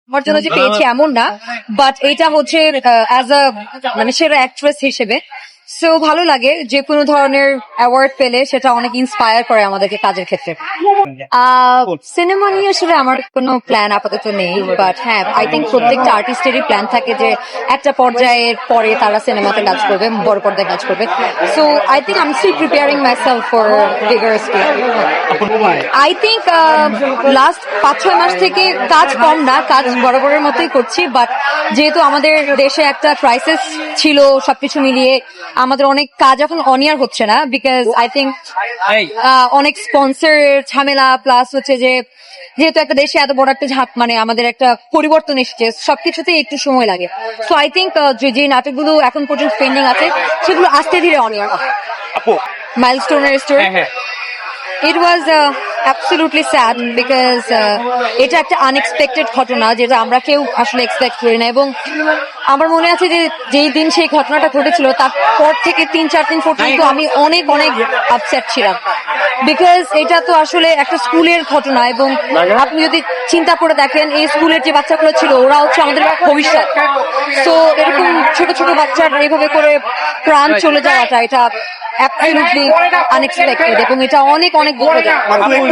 আমার জন্য যে পেয়েছি এমন না, বাট এটা হচ্ছে অ্যাজ আ মানে সেরা অ্যাক্ট্রেস হিসেবে। সো ভালো লাগে যে কোনো ধরনের অ্যাওয়ার্ড পেলে সেটা অনেক ইন্সপায়ার করে আমাদেরকে কাজের ক্ষেত্রে। সিনেমা নিয়ে আসলে আমার কোনো প্ল্যান আপাতত নেই, বাট হ্যাঁ আই থিঙ্ক প্রত্যেকটা আর্টিস্টেরই প্ল্যান থাকে যে একটা পর্যায়ের পরে তারা সিনেমাতে কাজ করবে, বড় পর্দায় কাজ করবে। So I think I am still preparing myself for bigger screen. I think last 5-6 মাস থেকে কাজ কম না, কাজ বরাবরের মতোই করছি, বাট যেহেতু আমাদের দেশে একটা ক্রাইসিস ছিল, সবকিছু মিলিয়ে আমাদের অনেক কাজ এখন অনিয়ার হচ্ছে না, বিকজ আই থিঙ্ক অনেক স্পন্সর ঝামেলা, প্লাস হচ্ছে যে যেহেতু একটা দেশে এত বড় একটা মানে আমাদের একটা পরিবর্তন এসেছে, সবকিছুতেই একটু সময় লাগে। সো আই থিঙ্ক যে নাটকগুলো এখন পর্যন্ত পেন্ডিং আছে সেগুলো আস্তে ধীরে অনিয়ার। মাইলস্টোনের story, it was absolutely sad because এটা একটা আনএক্সপেক্টেড ঘটনা যেটা আমরা কেউ আসলে এক্সপেক্ট করি না। এবং আমার মনে আছে যে যেই দিন সেই ঘটনাটা ঘটেছিল তারপর থেকে 3-4 দিন পর্যন্ত আমি অনেক অনেক আপসেট ছিলাম, বিকজ এটা তো আসলে একটা স্কুলের ঘটনা। এবং আপনি যদি চিন্তা করে দেখেন এই স্কুলের যে বাচ্চাগুলো ছিল ওরা হচ্ছে আমাদের ভবিষ্যৎ। তো এরকম ছোট ছোট বাচ্চার এইভাবে করে প্রাণ চলে যাওয়াটা এটা অ্যাবসলিউটলি আনএক্সপেক্টেড এবং এটা অনেক অনেক দুঃখজনক।